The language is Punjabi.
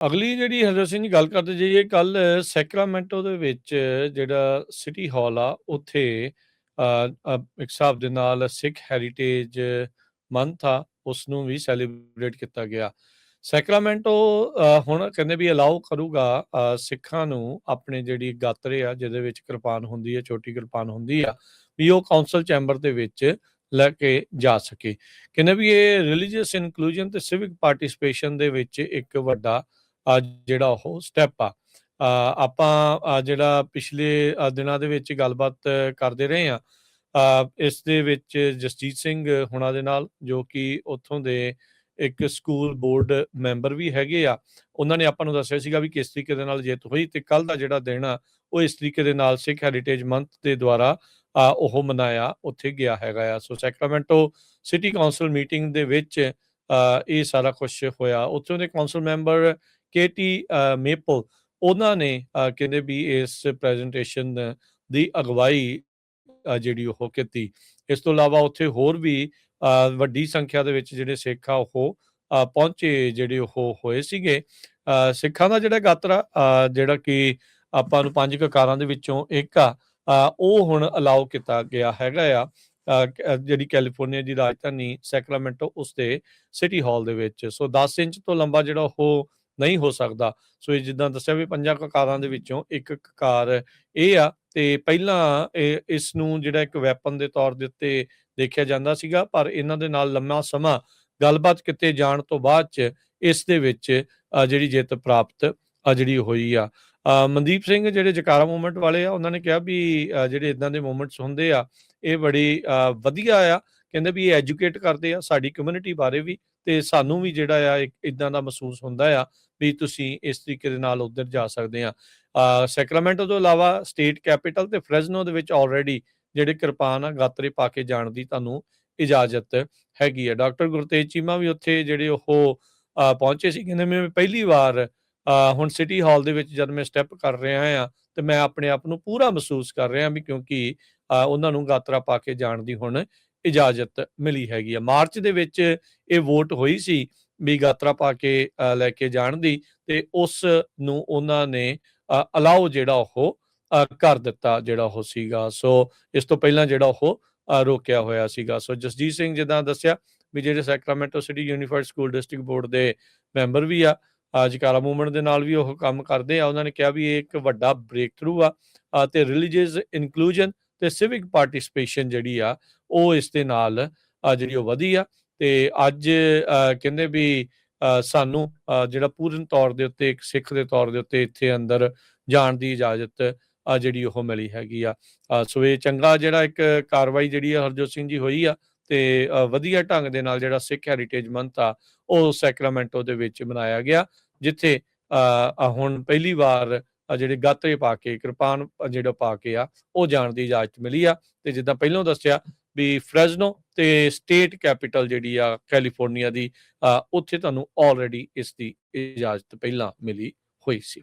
ਅਗਲੀ ਜਿਹੜੀ ਹਰਜੋਤ ਸਿੰਘ ਜੀ ਗੱਲ ਕਰਦੇ ਜਾਈਏ, ਕੱਲ ਸੈਕਰਾਮੈਂਟੋ ਦੇ ਵਿੱਚ ਜਿਹੜਾ ਸਿਟੀ ਹਾਲ ਆ ਉੱਥੇ ਇੱਕ ਹਿਸਾਬ ਦੇ ਨਾਲ ਸਿੱਖ ਹੈਰੀਟੇਜ ਮੰਥ ਆ ਉਸ ਨੂੰ ਵੀ ਸੈਲੀਬ੍ਰੇਟ ਕੀਤਾ ਗਿਆ। ਸੈਕਰਾਮੈਂਟੋ ਹੁਣ ਕਹਿੰਦੇ ਵੀ ਅਲਾਓ ਕਰੂਗਾ ਸਿੱਖਾਂ ਨੂੰ ਆਪਣੇ ਜਿਹੜੀ ਗਾਤਰੇ ਆ ਜਿਹਦੇ ਵਿੱਚ ਕਿਰਪਾਨ ਹੁੰਦੀ ਹੈ, ਛੋਟੀ ਕਿਰਪਾਨ ਹੁੰਦੀ ਆ, ਵੀ ਉਹ ਕੌਂਸਲ ਚੈਂਬਰ ਦੇ ਵਿੱਚ ਲੈ ਕੇ ਜਾ ਸਕੇ। ਕਹਿੰਦੇ ਵੀ ਇਹ ਰਿਲੀਜੀਅਸ ਇਨਕਲੂਜਨ ਤੇ ਸਿਵਿਕ ਪਾਰਟਿਸਪੇਸ਼ਨ ਦੇ ਵਿੱਚ ਇੱਕ ਵੱਡਾ ਜਿਹੜਾ ਉਹ ਸਟੈਪ ਆ। ਆਪਾਂ ਜਿਹੜਾ ਪਿਛਲੇ ਦਿਨਾਂ ਦੇ ਵਿੱਚ ਗੱਲਬਾਤ ਕਰਦੇ ਰਹੇ ਆ ਇਸ ਦੇ ਵਿੱਚ ਜਸਜੀਤ ਸਿੰਘ ਹੁਣਾਂ ਦੇ ਨਾਲ, ਜੋ ਕਿ ਉੱਥੋਂ ਦੇ ਇੱਕ ਸਕੂਲ ਬੋਰਡ ਮੈਂਬਰ ਵੀ ਹੈਗੇ ਆ। ਉਹਨਾਂ ਨੇ ਆਪਾਂ ਨੂੰ ਦੱਸਿਆ ਸੀਗਾ ਵੀ ਕਿਸ ਤਰੀਕੇ ਦੇ ਨਾਲ ਜਿੱਤ ਹੋਈ, ਤੇ ਕੱਲ ਦਾ ਜਿਹੜਾ ਦਿਨ ਆ ਉਹ ਇਸ ਤਰੀਕੇ ਦੇ ਨਾਲ ਸਿੱਖ ਹੈਰੀਟੇਜ ਮੰਥ ਦੇ ਦੁਆਰਾ ਉਹ ਮਨਾਇਆ ਉੱਥੇ ਗਿਆ ਹੈਗਾ ਆ। ਸੋ ਸੈਕਰਾਮੈਂਟੋ ਸਿਟੀ ਕਾਉਂਸਲ ਮੀਟਿੰਗ ਦੇ ਵਿੱਚ ਇਹ ਸਾਰਾ ਕੁਛ ਹੋਇਆ। ਉੱਥੋਂ ਦੇ ਕਾਉਂਸਲ ਮੈਂਬਰ ਕੇਟੀ ਮੇਪਲ ਉਹਨਾਂ ਨੇ ਕਹਿੰਦੇ ਵੀ ਇਸ ਪ੍ਰੈਜੈਂਟੇਸ਼ਨ ਦੀ ਅਗਵਾਈ ਜਿਹੜੀ ਉਹ ਕੀਤੀ। ਇਸ ਤੋਂ ਇਲਾਵਾ ਉੱਥੇ ਹੋਰ ਵੀ ਵੱਡੀ ਸੰਖਿਆ ਦੇ ਵਿੱਚ ਜਿਹੜੇ ਸਿੱਖ ਆ ਉਹ ਪਹੁੰਚੇ, ਜਿਹੜੇ ਉਹ ਹੋਏ ਸੀਗੇ। ਸਿੱਖਾਂ ਦਾ ਜਿਹੜਾ ਗਾਤਰਾ ਜਿਹੜਾ ਕਿ ਆਪਾਂ ਨੂੰ 5 ਕਕਾਰਾਂ ਦੇ ਵਿੱਚੋਂ ਇੱਕ ਆ, ਉਹ ਹੁਣ ਅਲਾਓ ਕੀਤਾ ਗਿਆ ਹੈਗਾ ਆ ਜਿਹੜੀ ਕੈਲੀਫੋਰਨੀਆ ਦੀ ਰਾਜਧਾਨੀ ਸੈਕਰਾਮੈਂਟੋ ਉਸ ਦੇ ਸਿਟੀ ਹਾਲ ਦੇ ਵਿੱਚ। ਸੋ 10 ਇੰਚ ਤੋਂ ਲੰਬਾ ਜਿਹੜਾ ਉਹ ਨਹੀਂ ਹੋ ਸਕਦਾ। ਸੋ ਇਹ ਜਿੱਦਾਂ ਦੱਸਿਆ ਵੀ 5 ਕਕਾਰਾਂ ਦੇ ਵਿੱਚੋਂ ਇੱਕ ਕਕਾਰ ਇਹ ਆ, ਤੇ ਪਹਿਲਾਂ ਇਸ ਨੂੰ ਜਿਹੜਾ ਇੱਕ ਵੈਪਨ ਦੇ ਤੌਰ ਦੇ ਉੱਤੇ ਦੇਖਿਆ ਜਾਂਦਾ ਸੀਗਾ, ਪਰ ਇਹਨਾਂ ਦੇ ਨਾਲ ਲੰਮਾ ਸਮਾਂ ਗੱਲਬਾਤ ਕੀਤੇ ਜਾਣ ਤੋਂ ਬਾਅਦ ਚ ਇਸ ਦੇ ਵਿੱਚ ਜਿਹੜੀ ਜਿੱਤ ਪ੍ਰਾਪਤ ਜਿਹੜੀ ਹੋਈ ਆ। ਮਨਦੀਪ ਸਿੰਘ ਜਿਹੜੇ ਜਕਾਰਾ ਮੂਵਮੈਂਟ ਵਾਲੇ ਆ, ਉਹਨਾਂ ਨੇ ਕਿਹਾ ਵੀ ਜਿਹੜੇ ਇਦਾਂ ਦੇ ਮੂਵਮੈਂਟਸ ਹੁੰਦੇ ਆ ਇਹ ਬੜੀ ਵਧੀਆ ਆ। ਕਹਿੰਦੇ ਵੀ ਇਹ ਐਜੂਕੇਟ ਕਰਦੇ ਆ ਸਾਡੀ ਕਮਿਊਨਿਟੀ ਬਾਰੇ ਵੀ, ਤੇ ਸਾਨੂੰ ਵੀ ਜਿਹੜਾ ਆ ਇਦਾਂ ਦਾ ਮਹਿਸੂਸ ਹੁੰਦਾ ਆ ਵੀ ਤੁਸੀਂ ਇਸ ਤਰੀਕੇ ਦੇ ਨਾਲ ਉੱਧਰ ਜਾ ਸਕਦੇ ਆ। ਸੈਕਰਾਮੈਂਟੋ ਤੋਂ ਇਲਾਵਾ ਸਟੇਟ ਕੈਪੀਟਲ ਤੇ ਫ੍ਰੈਜ਼ਨੋ ਦੇ ਵਿੱਚ ਆਲਰੇਡੀ ਜਿਹੜੇ ਕਿਰਪਾਨ ਆ ਗਾਤਰੇ ਪਾ ਕੇ ਜਾਣ ਦੀ ਤੁਹਾਨੂੰ ਇਜਾਜ਼ਤ ਹੈਗੀ ਆ। ਡਾਕਟਰ ਗੁਰਤੇਜ ਚੀਮਾ ਵੀ ਉੱਥੇ ਜਿਹੜੇ ਉਹ ਪਹੁੰਚੇ ਸੀ। ਕਹਿੰਦੇ ਮੈਂ ਪਹਿਲੀ ਵਾਰ ਹੁਣ ਸਿਟੀ ਹਾਲ ਦੇ ਵਿੱਚ ਜਦ ਮੈਂ ਸਟੈਪ ਕਰ ਰਿਹਾ ਆ ਤੇ ਮੈਂ ਆਪਣੇ ਆਪ ਨੂੰ ਪੂਰਾ ਮਹਿਸੂਸ ਕਰ ਰਿਹਾ ਵੀ, ਕਿਉਂਕਿ ਉਹਨਾਂ ਨੂੰ ਗਾਤਰਾ ਪਾ ਕੇ ਜਾਣ ਦੀ ਹੁਣ ਇਜਾਜ਼ਤ ਮਿਲੀ ਹੈਗੀ ਆ। ਮਾਰਚ ਦੇ ਵਿੱਚ ਇਹ ਵੋਟ ਹੋਈ ਸੀ ਵੀ ਗਾਤਰਾ ਪਾ ਕੇ ਲੈ ਕੇ ਜਾਣ ਦੀ, ਤੇ ਉਸ ਨੂੰ ਉਹਨਾਂ ਨੇ ਅਲਾਓ ਜਿਹੜਾ ਉਹ ਕਰ ਦਿੱਤਾ ਜਿਹੜਾ ਉਹ ਸੀਗਾ। ਸੋ ਇਸ ਤੋਂ ਪਹਿਲਾਂ ਜਿਹੜਾ ਉਹ ਰੋਕਿਆ ਹੋਇਆ ਸੀਗਾ। ਸੋ ਜਸਜੀਤ ਸਿੰਘ ਜਿੱਦਾਂ ਦੱਸਿਆ ਵੀ ਜਿਹੜੇ Sacramento city unified school district board ਦੇ ਮੈਂਬਰ ਵੀ ਆ, ਜਕਾਰਾ ਮੂਵਮੈਂਟ ਦੇ ਨਾਲ ਵੀ ਉਹ ਕੰਮ ਕਰਦੇ ਆ। ਉਹਨਾਂ ਨੇ ਕਿਹਾ ਵੀ ਇਹ ਇੱਕ ਵੱਡਾ ਬ੍ਰੇਕ ਥਰੂ ਆ ਤੇ ਰਿਲੀਜੀਅਸ ਇਨਕਲੂਜਨ ਤੇ ਸਿਵਿਕ ਪਾਰਟਿਸਪੇਸ਼ਨ ਜਿਹੜੀ ਆ ਉਹ ਇਸ ਦੇ ਨਾਲ ਜਿਹੜੀ ਉਹ ਵਧੀ ਆ। ਤੇ ਅੱਜ ਕਹਿੰਦੇ ਵੀ ਸਾਨੂੰ ਜਿਹੜਾ ਪੂਰਨ ਤੌਰ ਦੇ ਉੱਤੇ ਇੱਕ ਸਿੱਖ ਦੇ ਤੌਰ ਦੇ ਉੱਤੇ ਇੱਥੇ ਅੰਦਰ ਜਾਣ ਦੀ ਇਜਾਜ਼ਤ ਜਿਹੜੀ ਉਹ ਮਿਲੀ ਹੈਗੀ ਆ। ਸੋ ਇਹ ਚੰਗਾ ਜਿਹੜਾ ਇੱਕ ਕਾਰਵਾਈ ਜਿਹੜੀ ਆ ਹਰਜੋਤ ਸਿੰਘ ਜੀ ਹੋਈ ਆ, ਤੇ ਵਧੀਆ ਢੰਗ ਦੇ ਨਾਲ ਜਿਹੜਾ ਸਿੱਖ ਹੈਰੀਟੇਜ ਮੰਥ ਆ ਉਹ ਸੈਕਰਾਮੈਂਟੋ ਦੇ ਵਿੱਚ ਮਨਾਇਆ ਗਿਆ, ਜਿੱਥੇ ਹੁਣ ਪਹਿਲੀ ਵਾਰ ਜਿਹੜੇ ਗਾਤਰੇ ਪਾ ਕੇ ਕਿਰਪਾਨ ਜਿਹੜਾ ਪਾ ਕੇ ਆ ਉਹ ਜਾਣ ਦੀ ਇਜਾਜ਼ਤ ਮਿਲੀ ਆ। ਤੇ ਜਿੱਦਾਂ ਪਹਿਲਾਂ ਦੱਸਿਆ ਵੀ ਫ੍ਰੈਜ਼ਨੋ ਤੇ ਸਟੇਟ ਕੈਪੀਟਲ ਜਿਹੜੀ ਆ ਕੈਲੀਫੋਰਨੀਆ ਦੀ, ਉੱਥੇ ਤੁਹਾਨੂੰ ਆਲਰੇਡੀ ਇਸ ਦੀ ਇਜਾਜ਼ਤ ਪਹਿਲਾਂ ਮਿਲੀ ਹੋਈ ਸੀ।